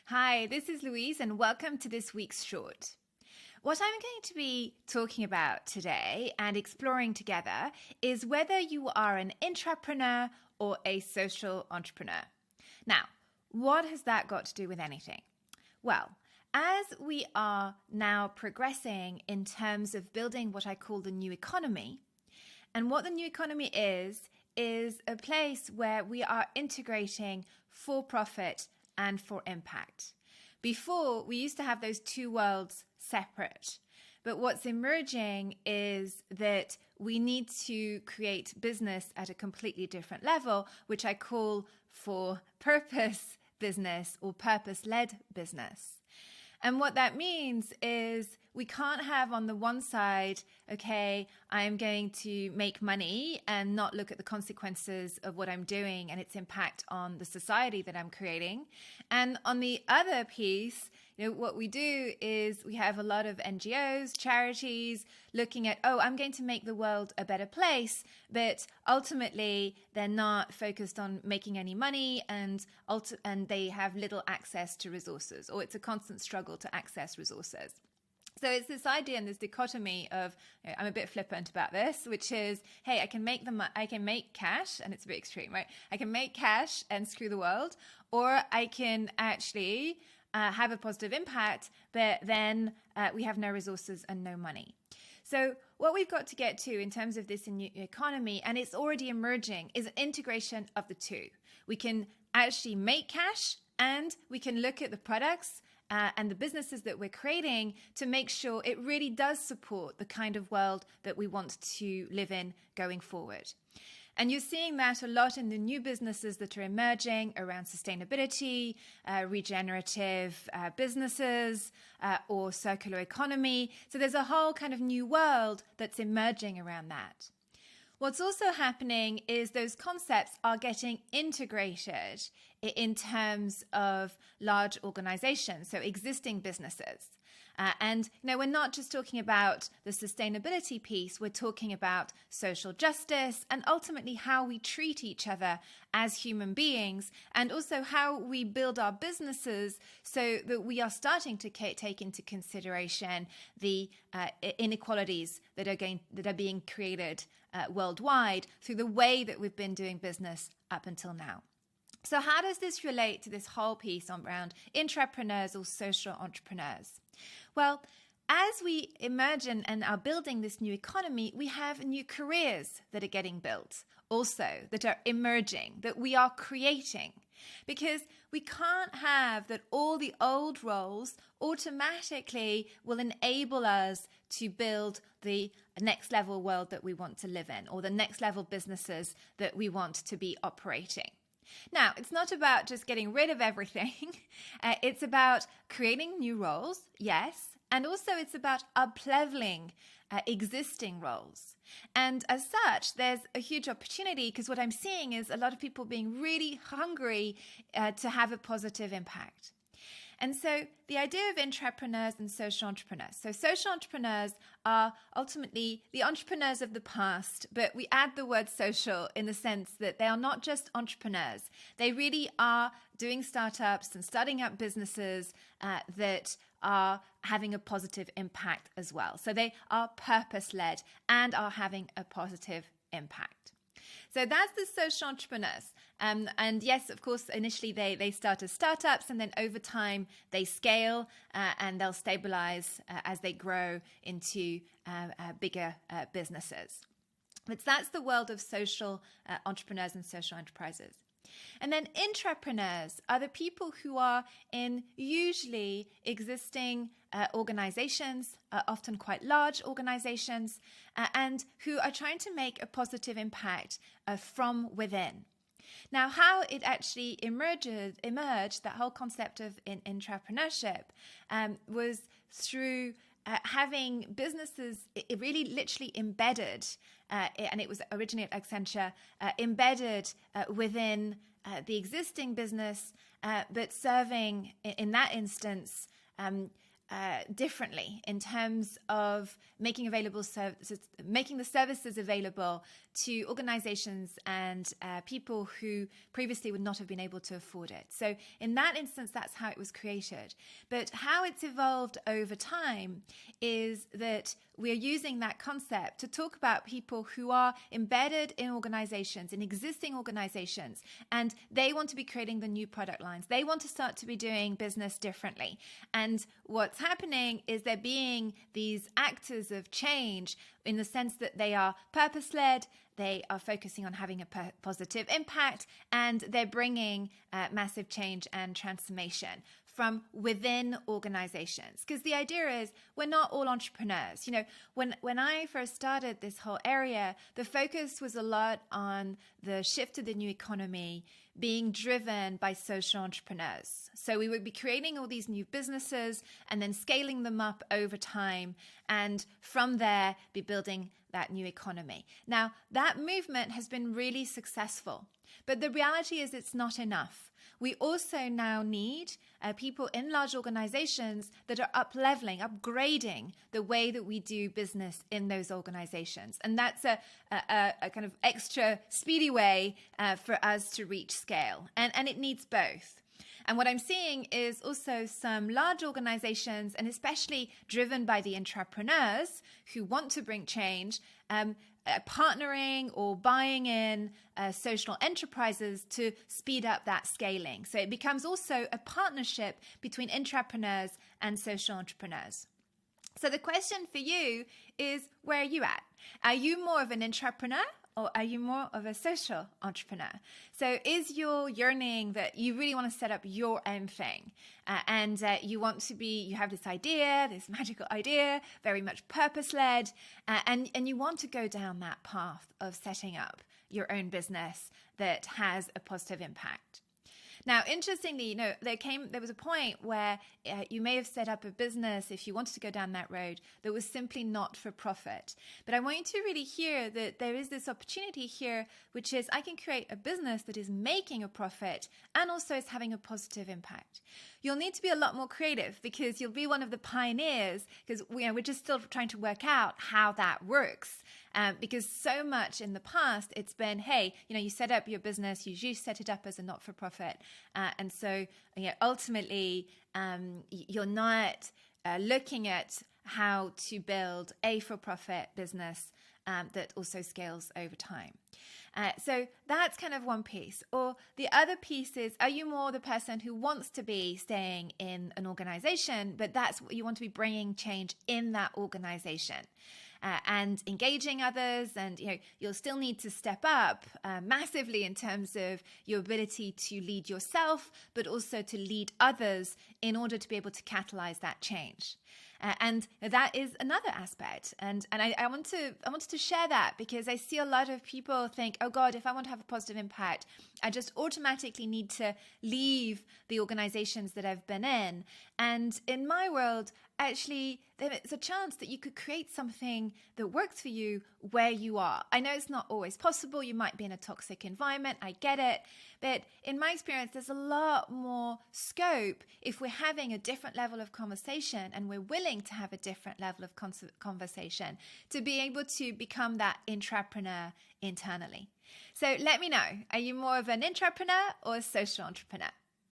Hi, this is Louise and welcome to this week's short. What I'm going to be talking about today and exploring together is whether you are an intrapreneur or a social entrepreneur. Now, what has that got to do with anything? Well, as we are now progressing in terms of building what I call the new economy, and what the new economy is a place where we are integrating for profit and for impact. Before, we used to have those two worlds separate. But what's emerging is that we need to create business at a completely different level, which I call for purpose business or purpose-led business. And what that means is we can't have on the one side, okay, I'm going to make money and not look at the consequences of what I'm doing and its impact on the society that I'm creating. And on the other piece, what we do is we have a lot of NGOs, charities looking at, I'm going to make the world a better place, but ultimately they're not focused on making any money and they have little access to resources, or it's a constant struggle to access resources. So it's this idea and this dichotomy of, I'm a bit flippant about this, which is, hey, I can make cash, and it's a bit extreme, right? I can make cash and screw the world, or I can actually have a positive impact, but then we have no resources and no money. So what we've got to get to in terms of this new economy, and it's already emerging, is an integration of the two. We can actually make cash and we can look at the products and the businesses that we're creating to make sure it really does support the kind of world that we want to live in going forward. And you're seeing that a lot in the new businesses that are emerging around sustainability, regenerative businesses, or circular economy. So there's a whole kind of new world that's emerging around that. What's also happening is those concepts are getting integrated in terms of large organizations, so existing businesses. And we're not just talking about the sustainability piece, we're talking about social justice and ultimately how we treat each other as human beings, and also how we build our businesses so that we are starting to take into consideration the inequalities that are being created worldwide through the way that we've been doing business up until now. So how does this relate to this whole piece around intrapreneurs or social entrepreneurs? Well, as we emerge and are building this new economy, we have new careers that are getting built also, that are emerging, that we are creating. Because we can't have that all the old roles automatically will enable us to build the next level world that we want to live in, or the next level businesses that we want to be operating. Now, it's not about just getting rid of everything. It's about creating new roles, yes, and also it's about up-leveling existing roles. And as such, there's a huge opportunity, because what I'm seeing is a lot of people being really hungry to have a positive impact. And so the idea of intrapreneurs and social entrepreneurs. So social entrepreneurs are ultimately the entrepreneurs of the past, but we add the word social in the sense that they are not just entrepreneurs. They really are doing startups and starting up businesses that are having a positive impact as well. So they are purpose-led and are having a positive impact. So that's the social entrepreneurs. And yes, of course, initially they start as startups, and then over time they scale and they'll stabilize as they grow into bigger businesses. But that's the world of social entrepreneurs and social enterprises. And then intrapreneurs are the people who are in usually existing organizations, often quite large organizations, and who are trying to make a positive impact from within. Now, how it actually emerged, that whole concept of intrapreneurship, was through having businesses really literally embedded, and it was originally at Accenture, embedded within the existing business, but serving, in that instance, differently in terms of making available services, making the services available to organizations and people who previously would not have been able to afford it. So in that instance, that's how it was created. But how it's evolved over time is that we're using that concept to talk about people who are embedded in organizations, in existing organizations, and they want to be creating the new product lines. They want to start to be doing business differently. And what's happening is they're being these actors of change in the sense that they are purpose-led, they are focusing on having a positive impact, and they're bringing massive change and transformation from within organizations. Because the idea is we're not all entrepreneurs. You know, when I first started this whole area, the focus was a lot on the shift to the new economy being driven by social entrepreneurs. So we would be creating all these new businesses and then scaling them up over time, and from there be building that new economy. Now, that movement has been really successful, but the reality is it's not enough. We also now need people in large organizations that are up-leveling, upgrading the way that we do business in those organizations. And that's a kind of extra speedy way for us to reach scale. And it needs both. And what I'm seeing is also some large organizations, and especially driven by the intrapreneurs who want to bring change, partnering or buying in social enterprises to speed up that scaling. So it becomes also a partnership between intrapreneurs and social entrepreneurs. So the question for you is, where are you at? Are you more of an intrapreneur, or are you more of a social entrepreneur? So is your yearning that you really want to set up your own thing, and you have this idea, this magical idea, very much purpose-led, and you want to go down that path of setting up your own business that has a positive impact? Now, interestingly, there was a point where you may have set up a business, if you wanted to go down that road, that was simply not for profit. But I want you to really hear that there is this opportunity here, which is I can create a business that is making a profit and also is having a positive impact. You'll need to be a lot more creative because you'll be one of the pioneers, because we're just still trying to work out how that works. Because so much in the past, it's been, hey, you set up your business, you usually set it up as a not-for-profit. And so ultimately, you're not looking at how to build a for-profit business that also scales over time. So that's kind of one piece. Or the other piece is, are you more the person who wants to be staying in an organization, but that's what you want to be bringing change in that organization? And engaging others, and you'll still need to step up massively in terms of your ability to lead yourself, but also to lead others in order to be able to catalyze that change. And that is another aspect. And I wanted to share that because I see a lot of people think, oh God, if I want to have a positive impact, I just automatically need to leave the organizations that I've been in. And in my world, actually, there's a chance that you could create something that works for you where you are. I know it's not always possible. You might be in a toxic environment. I get it. But in my experience, there's a lot more scope if we're having a different level of conversation and we're willing to have a different level of conversation to be able to become that intrapreneur internally. So let me know, are you more of an intrapreneur or a social entrepreneur?